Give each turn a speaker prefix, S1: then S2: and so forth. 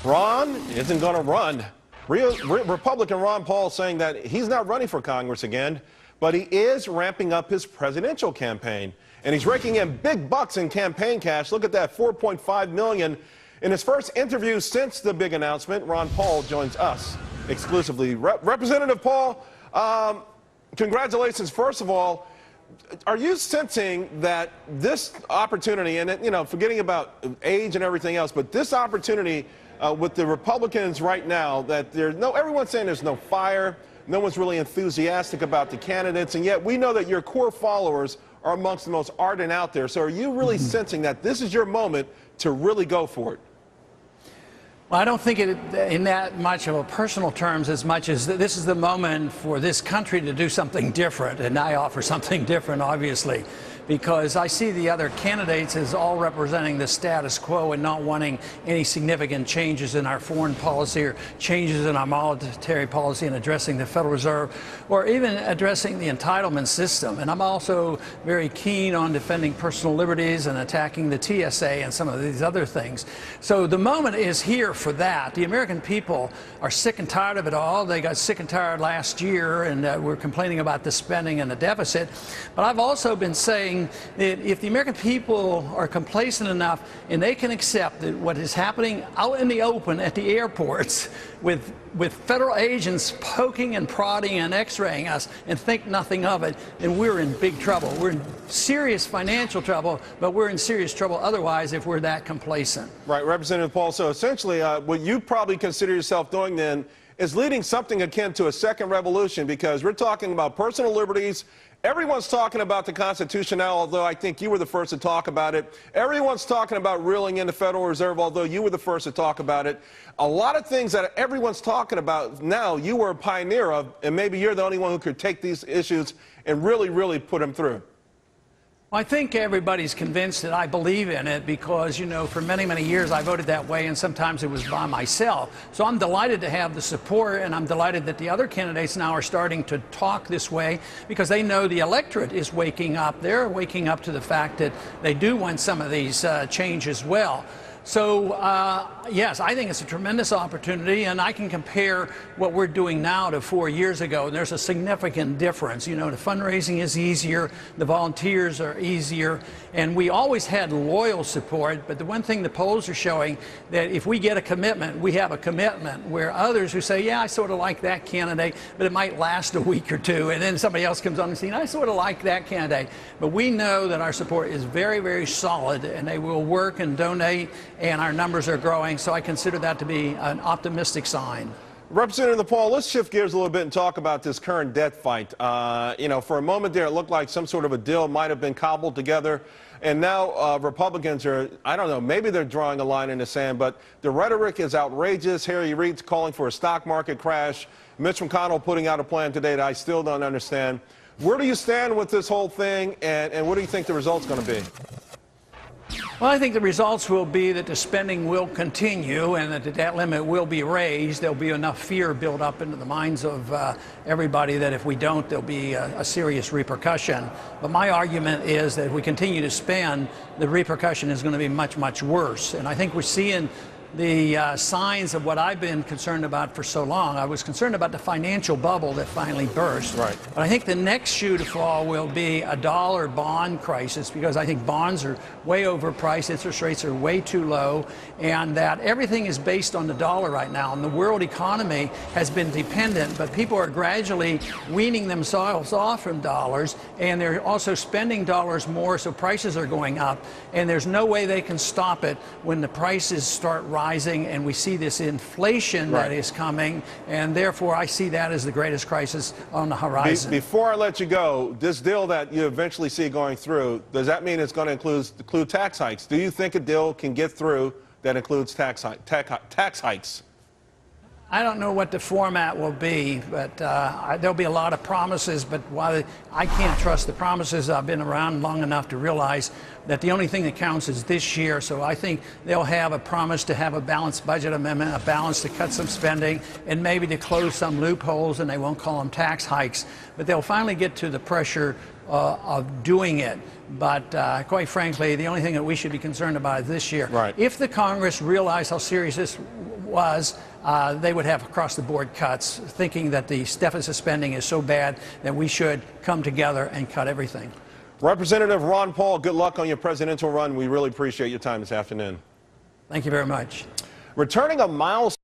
S1: Ron isn't going to run. Republican Ron Paul saying that he's not running for Congress again, but he is ramping up his presidential campaign. And he's raking in big bucks in campaign cash. Look at that, $4.5 million. In his first interview since the big announcement, Ron Paul joins us exclusively. Representative Paul, congratulations, first of all. Are you sensing that this opportunity, and forgetting about age and everything else, but this opportunity with the Republicans right now, that everyone's saying there's no fire, no one's really enthusiastic about the candidates, and yet we know that your core followers are amongst the most ardent out there. So are you really sensing that this is your moment to really go for it?
S2: Well, I don't think it in that much of a personal terms as much as this is the moment for this country to do something different, and I offer something different, obviously, because I see the other candidates as all representing the status quo and not wanting any significant changes in our foreign policy or changes in our monetary policy and addressing the Federal Reserve or even addressing the entitlement system. And I'm also very keen on defending personal liberties and attacking the TSA and some of these other things. So the moment is here for that. The American people are sick and tired of it all. They got sick and tired last year, and we're complaining about the spending and the deficit. But I've also been saying that if the American people are complacent enough and they can accept that what is happening out in the open at the airports with federal agents poking and prodding and x-raying us and think nothing of it, then we're in big trouble. We're in serious financial trouble, but we're in serious trouble otherwise if we're that complacent.
S1: Right, Representative Paul. So essentially, what you probably consider yourself doing then is leading something akin to a second revolution, because we're talking about personal liberties. Everyone's talking about the Constitution now, although I think you were the first to talk about it. Everyone's talking about reeling in the Federal Reserve, although you were the first to talk about it. A lot of things that everyone's talking about now, you were a pioneer of, and maybe you're the only one who could take these issues and really, really put them through.
S2: I think everybody's convinced that I believe in it because, for many, many years I voted that way, and sometimes it was by myself. So I'm delighted to have the support, and I'm delighted that the other candidates now are starting to talk this way because they know the electorate is waking up. They're waking up to the fact that they do want some of these changes well. So, yes, I think it's a tremendous opportunity, and I can compare what we're doing now to 4 years ago, and there's a significant difference. The fundraising is easier, the volunteers are easier, and we always had loyal support, but the one thing the polls are showing that if we get a commitment, we have a commitment, where others who say, yeah, I sort of like that candidate, but it might last a week or two, and then somebody else comes on the scene, I sort of like that candidate. But we know that our support is very, very solid, and they will work and donate, and our numbers are growing, so I consider that to be an optimistic sign.
S1: Representative Paul, let's shift gears a little bit and talk about this current debt fight. For a moment there, it looked like some sort of a deal might have been cobbled together, and now Republicans are, I don't know, maybe they're drawing a line in the sand, but the rhetoric is outrageous. Harry Reid's calling for a stock market crash. Mitch McConnell putting out a plan today that I still don't understand. Where do you stand with this whole thing, and what do you think the result's going to be?
S2: Well, I think the results will be that the spending will continue and that the debt limit will be raised. There'll be enough fear built up into the minds of everybody that if we don't, there'll be a serious repercussion. But my argument is that if we continue to spend, the repercussion is going to be much, much worse. And I think we're seeing the signs of what I've been concerned about for so long. I was concerned about the financial bubble that finally burst.
S1: Right.
S2: But I think the next shoe to fall will be a dollar bond crisis, because I think bonds are way overpriced, interest rates are way too low, and that everything is based on the dollar right now. And the world economy has been dependent, but people are gradually weaning themselves off from dollars, and they're also spending dollars more, so prices are going up. And there's no way they can stop it when the prices start rising. And we see this inflation that is coming, and therefore I see that as the greatest crisis on the horizon.
S1: Before I let you go, this deal that you eventually see going through, does that mean it's going to include tax hikes? Do you think a deal can get through that includes tax hikes?
S2: I don't know what the format will be, but there'll be a lot of promises. But while I can't trust the promises, I've been around long enough to realize that the only thing that counts is this year. So I think they'll have a promise to have a balanced budget amendment, a balance to cut some spending, and maybe to close some loopholes, and they won't call them tax hikes. But they'll finally get to the pressure of doing it. But quite frankly, the only thing that we should be concerned about is this year.
S1: Right.
S2: If the Congress realized how serious this was, they would have across-the-board cuts, thinking that the deficit spending is so bad that we should come together and cut everything.
S1: Representative Ron Paul, good luck on your presidential run. We really appreciate your time this afternoon.
S2: Thank you very much.
S1: Returning a milestone.